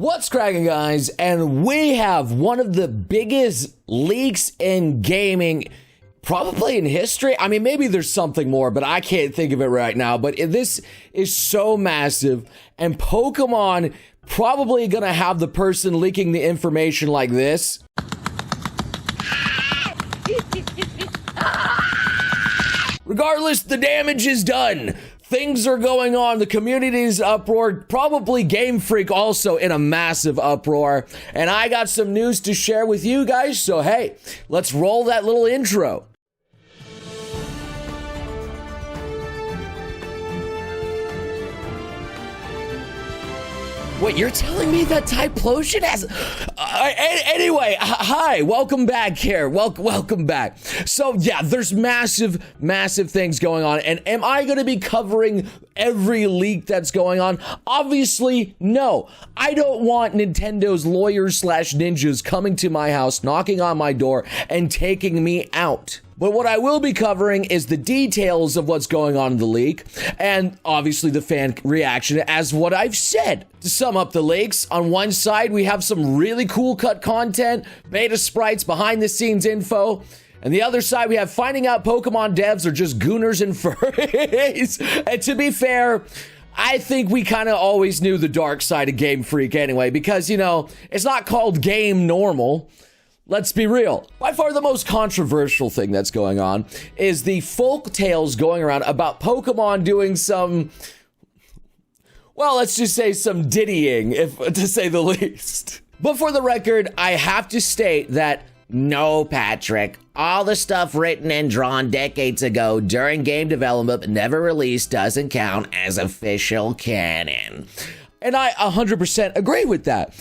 What's cracking, guys? And we have one of the biggest leaks in gaming, probably in history. I mean, maybe there's something more, but I can't think of it right now. But this is so massive, and Pokemon probably gonna have the person leaking the information like this. Regardless, the damage is done. Things are going on. The community's uproar. Probably Game Freak also in a massive uproar. And I got some news to share with you guys. So, hey, let's roll that little intro. Wait, you're telling me that Typhlosion has... anyway, hi, welcome back here. Welcome back. So, yeah, there's massive things going on. And am I going to be covering every leak that's going on? Obviously, no. I don't want Nintendo's lawyers / ninjas coming to my house, knocking on my door, and taking me out. But what I will be covering is the details of what's going on in the leak, and obviously the fan reaction as what I've said. To sum up the leaks, on one side we have some really cool cut content, beta sprites, behind the scenes info. And the other side, we have finding out Pokemon devs are just gooners and furries. And to be fair, I think we kind of always knew the dark side of Game Freak anyway, because, you know, it's not called game normal. Let's be real. By far the most controversial thing that's going on is the folk tales going around about Pokemon doing some, well, let's just say some diddying, if to say the least. But for the record, I have to state that no, Patrick, all the stuff written and drawn decades ago during game development but never released doesn't count as official canon. And I 100% agree with that.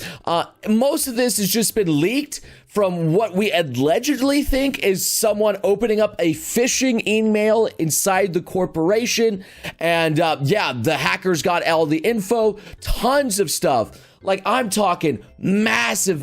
Most of this has just been leaked from what we allegedly think is someone opening up a phishing email inside the corporation. And yeah, the hackers got all the info, tons of stuff. Like, I'm talking massive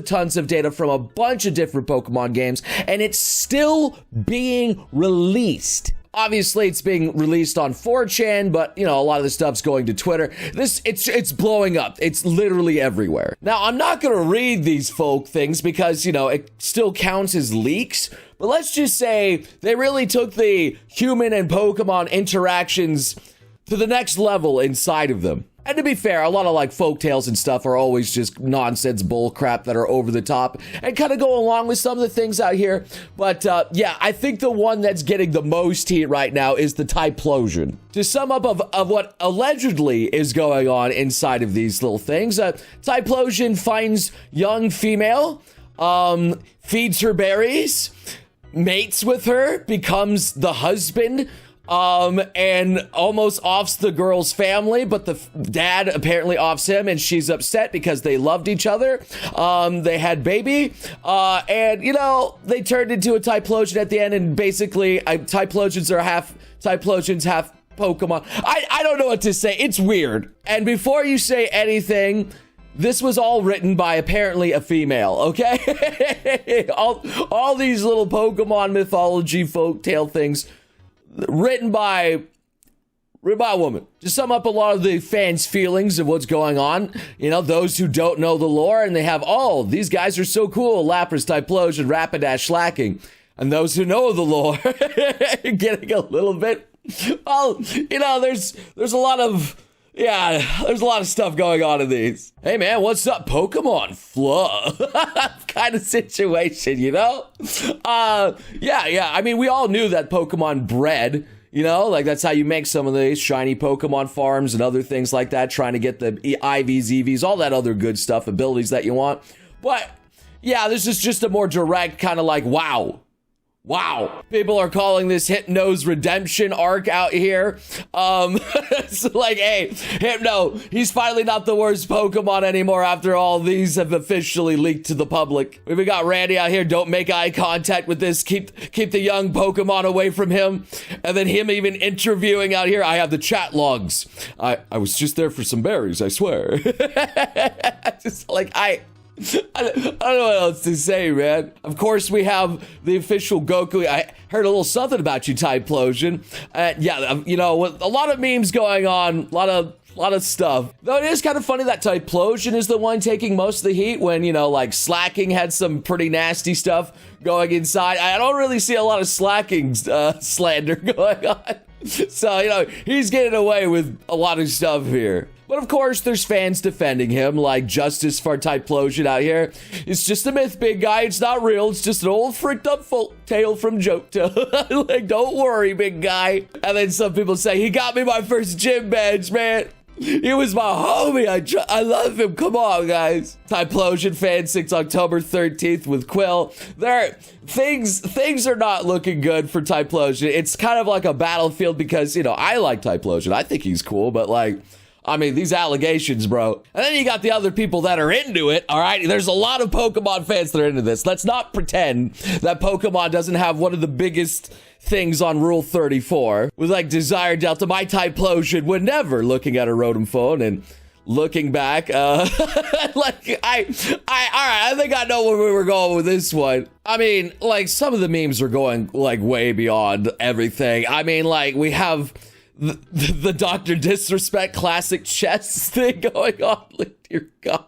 tons of data from a bunch of different Pokemon games, and it's still being released. Obviously, it's being released on 4chan, but, you know, a lot of the stuff's going to Twitter. It's blowing up. It's literally everywhere. Now, I'm not going to read these folk things because, you know, it still counts as leaks. But let's just say they really took the human and Pokemon interactions to the next level inside of them. And to be fair, a lot of like folk tales and stuff are always just nonsense bull crap that are over the top and kind of go along with some of the things out here. But yeah, I think the one that's getting the most heat right now is the Typhlosion. To sum up of what allegedly is going on inside of these little things, Typhlosion finds young female, feeds her berries, mates with her, becomes the husband, and almost offs the girl's family, but the dad apparently offs him, and she's upset because they loved each other. They had baby, and, you know, they turned into a Typhlosion at the end, and basically, Typhlosions, half Pokemon. I don't know what to say. It's weird. And before you say anything, this was all written by apparently a female, okay? all these little Pokemon mythology folktale things written by a woman. To sum up a lot of the fans' feelings of what's going on, you know, those who don't know the lore and they have, oh, these guys are so cool, Lapras, Typhlosion, Rapidash, Slacking. And those who know the lore getting a little bit, well, you know, there's a lot of, yeah, there's a lot of stuff going on in these. Hey man, what's up, Pokemon? Fluff kind of situation, you know? Yeah, I mean, we all knew that Pokemon bred, you know? Like, that's how you make some of these shiny Pokemon farms and other things like that, trying to get the IVs, EVs, all that other good stuff, abilities that you want. But, yeah, this is just a more direct kind of like, wow. People are calling this Hypno's redemption arc out here. It's like, hey, Hypno, he's finally not the worst Pokemon anymore after all these have officially leaked to the public. We've got Randy out here, don't make eye contact with this, keep the young Pokemon away from him. And then him even interviewing out here, I have the chat logs. I was just there for some berries, I swear. Just like, I don't know what else to say, man. Of course, we have the official Goku. I heard a little something about you, Typhlosion. Yeah, you know, with a lot of memes going on, a lot of A lot of stuff. Though it is kind of funny that Typhlosion is the one taking most of the heat when, you know, like Slacking had some pretty nasty stuff going inside. I don't really see a lot of Slacking slander going on. So, you know, he's getting away with a lot of stuff here. But of course, there's fans defending him, like justice for Typhlosion out here. It's just a myth, big guy. It's not real. It's just an old freaked up folk tale from Johto. Like, don't worry, big guy. And then some people say, he got me my first gym badge, man. He was my homie. I love him. Come on, guys. Typhlosion fan since October 13th with Quill. Things are not looking good for Typhlosion. It's kind of like a battlefield because, you know, I like Typhlosion. I think he's cool, but like, I mean, these allegations, bro. And then you got the other people that are into it, all right? There's a lot of Pokemon fans that are into this. Let's not pretend that Pokemon doesn't have one of the biggest things on Rule 34. With, like, Desire Delta, my Typhlosion would never, looking at a Rotom phone and looking back. Like, all right, I think I know where we were going with this one. I mean, like, some of the memes are going, like, way beyond everything. I mean, like, we have the Dr. Disrespect classic chess thing going on. Like, dear God.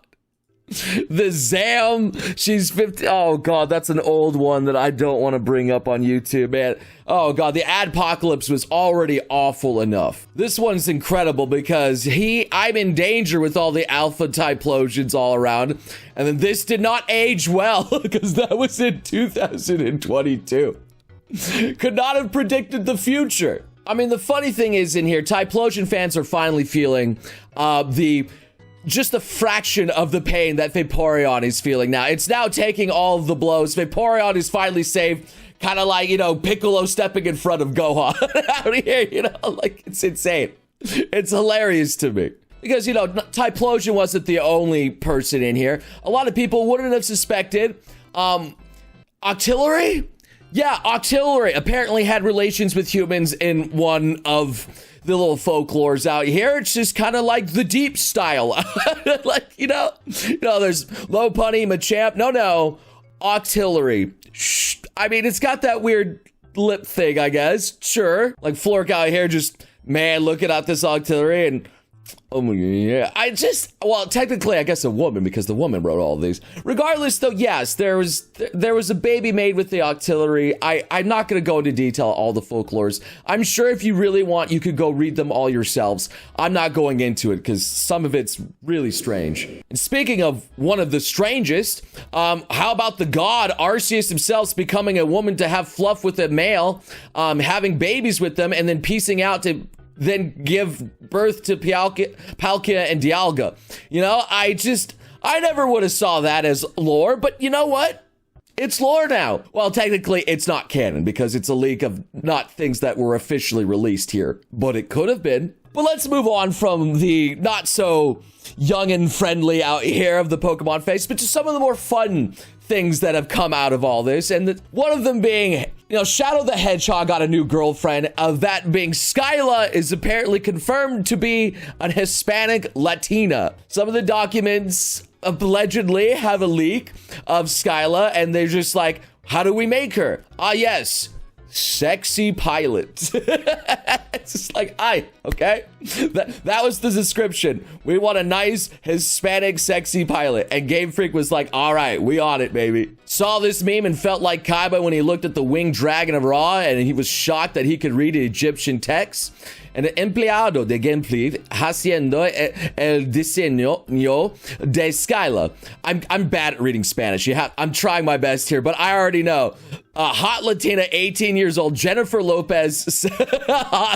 The Zam, she's 50. Oh God, that's an old one that I don't want to bring up on YouTube, man. Oh God, the Adpocalypse was already awful enough. This one's incredible because I'm in danger with all the alpha Typhlosions all around. And then this did not age well because that was in 2022. Could not have predicted the future. I mean, the funny thing is in here, Typhlosion fans are finally feeling just a fraction of the pain that Vaporeon is feeling now. It's now taking all of the blows. Vaporeon is finally saved, kind of like, you know, Piccolo stepping in front of Gohan out here, you know, like, it's insane. It's hilarious to me. Because, you know, Typhlosion wasn't the only person in here. A lot of people wouldn't have suspected. Octillery? Yeah, Octillery apparently had relations with humans in one of the little folklores out here. It's just kind of like the deep style. Like, you know, there's Lopunny, Machamp. No, Octillery. Shh. I mean, it's got that weird lip thing, I guess. Sure. Like Flork out here just, man, looking at this Octillery and, oh yeah. Well, technically, I guess a woman, because the woman wrote all of these. Regardless, though, yes, there was a baby made with the Octillery. I'm not going to go into detail all the folklores. I'm sure if you really want, you could go read them all yourselves. I'm not going into it because some of it's really strange. And speaking of one of the strangest, how about the god Arceus himself becoming a woman to have fluff with a male, having babies with them, and then piecing out to then give birth to Palkia and Dialga. You know, I never would have saw that as lore, but you know what? It's lore now. Well, technically, it's not canon because it's a leak of not things that were officially released here, but it could have been. But let's move on from the not so young and friendly out here of the Pokemon face, but to some of the more fun things that have come out of all this. And one of them being, you know, Shadow the Hedgehog got a new girlfriend. That being Skyla is apparently confirmed to be an Hispanic Latina. Some of the documents allegedly have a leak of Skyla, and they're just like, how do we make her? Ah, yes. Sexy pilot. It's just like, okay. That was the description. We want a nice Hispanic sexy pilot. And Game Freak was like, all right, we on it, baby. Saw this meme and felt like Kaiba when he looked at the winged dragon of Ra and he was shocked that he could read Egyptian text. And el empleado de Gameplay haciendo el diseño de Skyla. I'm bad at reading Spanish. I'm trying my best here, but I already know. Hot Latina, 18 years old, Jennifer Lopez.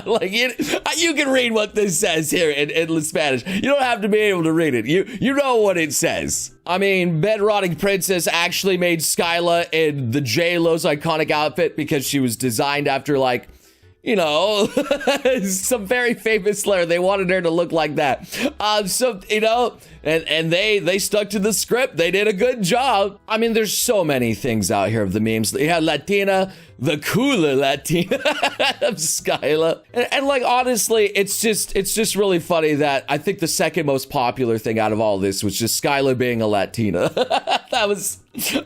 Like you can read what this says here in Spanish. You don't have to be able to read it. You know what it says. I mean, Bedrotting Princess actually made Skyla in the J-Lo's iconic outfit because she was designed after, like, you know, some very famous slayer. They wanted her to look like that. So, you know, and they stuck to the script. They did a good job. I mean, there's so many things out here of the memes. You had Latina, the cooler Latina of Skyla. And like, honestly, it's just really funny that I think the second most popular thing out of all this was just Skyla being a Latina. That was,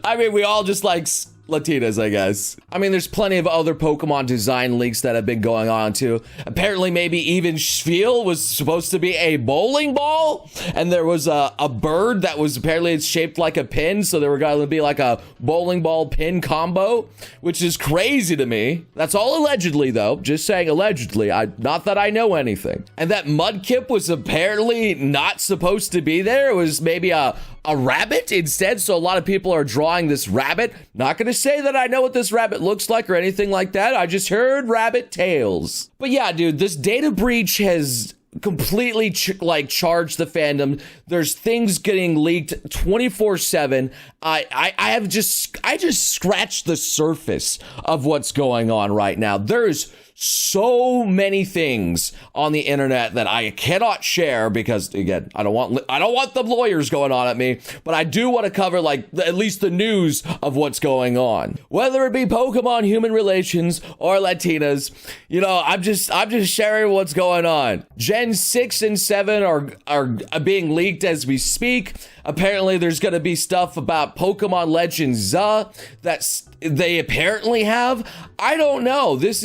I mean, we all just like Latinas, I guess. I mean, there's plenty of other Pokemon design leaks that have been going on too. Apparently, maybe even Spheal was supposed to be a bowling ball, and there was a bird that was apparently it's shaped like a pin, so there were going to be like a bowling ball pin combo, which is crazy to me. That's all allegedly, though. Just saying allegedly. Not that I know anything. And that Mudkip was apparently not supposed to be there. It was maybe a rabbit instead, so a lot of people are drawing this rabbit. Not gonna say that I know what this rabbit looks like or anything like that. I just heard rabbit tails. But yeah, dude, this data breach has completely charged the fandom. There's things getting leaked 24/7. I just scratched the surface of what's going on right now. There's so many things on the internet that I cannot share because, again, I don't want the lawyers going on at me, but I do want to cover like at least the news of what's going on, whether it be Pokemon human relations or Latinas. You know, I'm just sharing what's going on. Gen 6 and 7 are being leaked as we speak. Apparently, there's going to be stuff about Pokemon Legends that they apparently have. I don't know. This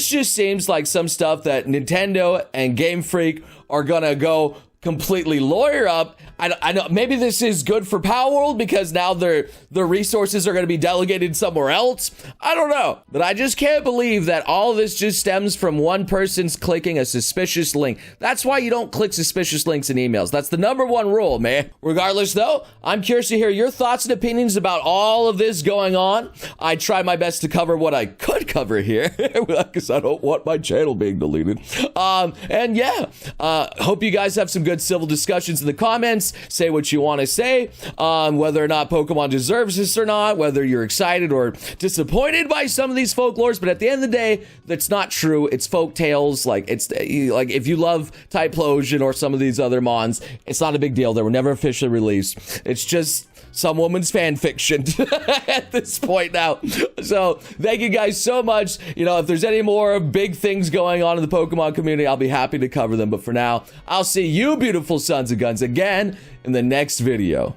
just seems like some stuff that Nintendo and Game Freak are gonna go completely lawyer up. I know maybe this is good for Power World because now their resources are going to be delegated somewhere else. I don't know, but I just can't believe that all this just stems from one person's clicking a suspicious link. That's why you don't click suspicious links in emails. That's the #1 rule, man. Regardless, though, I'm curious to hear your thoughts and opinions about all of this going on. I tried my best to cover what I could cover here because I don't want my channel being deleted. And yeah, hope you guys have some good civil discussions in the comments. Say what you want to say on whether or not Pokemon deserves this or not, whether you're excited or disappointed by some of these folklores. But at the end of the day, that's not true. It's folk tales. Like if you love Typhlosion or some of these other mons, it's not a big deal. They were never officially released. It's just some woman's fan fiction at this point now. So thank you guys so much. You know, if there's any more big things going on in the Pokemon community, I'll be happy to cover them. But for now, I'll see you beautiful sons of guns again in the next video.